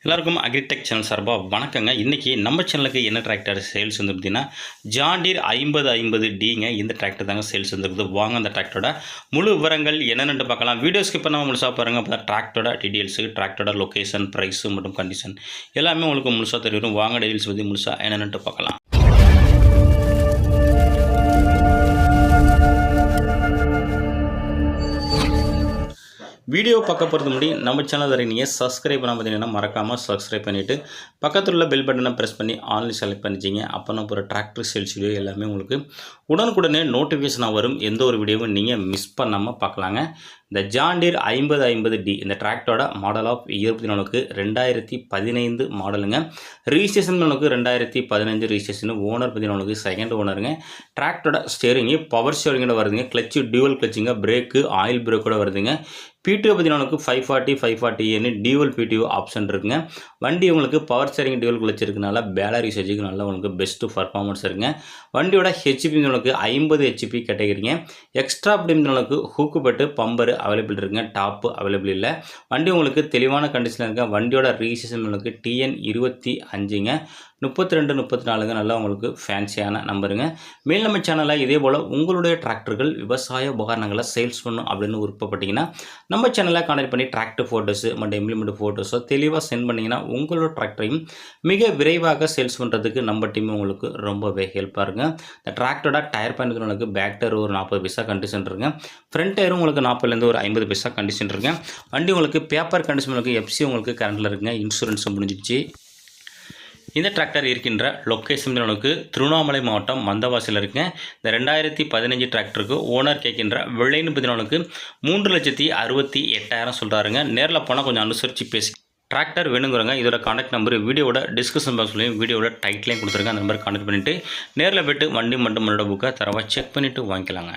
எல்லாருக்கும் agritech channel சார்பாக வணக்கங்க. இன்றைக்கி நம்ம சேனலுக்கு என்ன டிராக்டர் சேல்ஸ் வந்து பார்த்தீங்கன்னா ஜாண்டீர் 5050Dங்க. இந்த டிராக்டர் தாங்க சேல்ஸ் வந்துருக்குது. வாங்க அந்த டிராக்டரோட முழு விவரங்கள் என்னென்னு பார்க்கலாம். வீடியோ ஸ்கிப் பண்ணாமல் முழுசாக பாருங்கள். அப்போ தான் டிராக்டரோட டீட்டெயில்ஸு, டிராக்டரோட லொக்கேஷன், ப்ரைஸு மற்றும் கண்டிஷன் எல்லாமே உங்களுக்கு முழுசாக தெரியும். வாங்க டீட்டெயில்ஸ் பற்றி முழுசாக என்னென்னு பார்க்கலாம். வீடியோ பார்க்க போகிறது முன்னாடி நம்ம சேனல் வரை நீங்கள் சப்ஸ்கிரைப் பண்ணால் பார்த்தீங்கன்னா மறக்காமல் சப்ஸ்கிரைப் பண்ணிவிட்டு பக்கத்தில் உள்ள பெல் பட்டனை ப்ரெஸ் பண்ணி ஆன்லைன் செலக்ட் பண்ணிச்சிங்க. அப்போ நான் போகிற டிராக்டர் சேல்ஸ் வீடியோ எல்லாமே உங்களுக்கு உடனுக்குடனே நோட்டிஃபிகேஷனாக வரும். எந்த ஒரு வீடியோவும் நீங்கள் மிஸ் பண்ணாமல் பார்க்கலாங்க. இந்த ஜாண்டீர் 5050D இந்த டிராக்டரோட மாடல் ஆஃப் 2015 மாடலுங்க. ரிஜிஸ்ட்ரேஷன் உங்களுக்கு 2015 ரிஜிஸ்ட்ரேஷன். ஓனர் பார்த்தீங்கன்னா செகண்ட் ஓனருங்க. டிராக்டரோட ஸ்டேரிங்கு பவர் ஸ்டேரிங்கோட வருதுங்க. கிளச்சு டியூவல் கிளச்சுங்க. பிரேக்கு ஆயில் பிரேக்கோட வருதுங்க. PTO பார்த்தீங்கன்னா 540 540 டியூவல் PTO ஆப்ஷன் இருக்குங்க. வண்டி உங்களுக்கு பவர் ஸ்டேரிங் டியூவல் கிளச் இருக்கனால பேலரி யூசேஜுக்கு நல்லா உங்களுக்கு பெஸ்ட்டு பர்ஃபார்மன்ஸ் இருக்குங்க. வண்டியோட HP உங்களுக்கு 50 HP கேட்டகரிங்க. எக்ஸ்ட்ரா உங்களுக்கு ஹூக்கு பட்டு பம்பரு அவைலபிள் இருக்குங்க. டாப்பு அவைலபிள் இல்லை. வண்டி உங்களுக்கு தெளிவான கண்டிஷனில் இருக்க. வண்டியோட ரிஜிஸ்ட்ரேஷன் உங்களுக்கு TN 25ங்க. 32 34ங்க. நல்லா உங்களுக்கு ஃபேன்சியான நம்பருங்க. மேல் நம்ம சேனலில் இதே போல் உங்களுடைய டிராக்டர்கள் விவசாய உபகரணங்களை சேல்ஸ் பண்ணணும் அப்படின்னு விருப்பப்பட்டீங்கன்னா நம்ம சேனலை கான்டெக்ட் பண்ணி டிராக்டர் ஃபோட்டோஸு மற்றும் இம்ப்ளிமெண்ட் ஃபோட்டோஸோ தெளிவாக சென்ட் பண்ணிங்கன்னா உங்களோட டிராக்டரையும் மிக விரைவாக சேல்ஸ் பண்ணுறதுக்கு நம்ம டீம் உங்களுக்கு ரொம்பவே ஹெல்ப்பாக இருக்குங்க. இந்த டிராக்டரோட டயர் பாயிண்ட் உங்களுக்கு பேக் டயர் ஒரு 40 பைசா கண்டிஷன் இருக்குங்க. ஃப்ரண்ட் டயரும் உங்களுக்கு 40லேருந்து ஒரு 50 பைசா கண்டிஷன் இருக்குங்க. வண்டி உங்களுக்கு பேப்பர் கண்டிஷன் உங்களுக்கு FC உங்களுக்கு கரண்டில் இருக்குங்க. இன்சூரன்ஸ் முடிஞ்சிடுச்சு. இந்த டிராக்டர் இருக்கின்ற லொக்கேஷன் உங்களுக்கு திருவண்ணாமலை மாவட்டம் மந்தவாசியில் இருக்குங்க. இந்த 2015 டிராக்டருக்கு ஓனர் கேட்கின்ற விலைன்னு பார்த்தீங்கன்னா 3,68,000 சொல்கிறாருங்க. நேரில் போனால் கொஞ்சம் அனுசரித்து பேசி டிராக்டர் வேணுங்கிறவங்க இதோட கான்டாக்ட் நம்பர் வீடியோட டிஸ்கிரிப்ஷன் பாக்ஸ்லையும் வீடியோட டைட்டிலையும் கொடுத்துருங்க. அந்த நம்பர் கான்டாக்ட் பண்ணிவிட்டு நேரில் போய்ட்டு வண்டி மட்டும் புக்கை தரவாக செக் பண்ணிவிட்டு வாங்கிக்கலாங்க.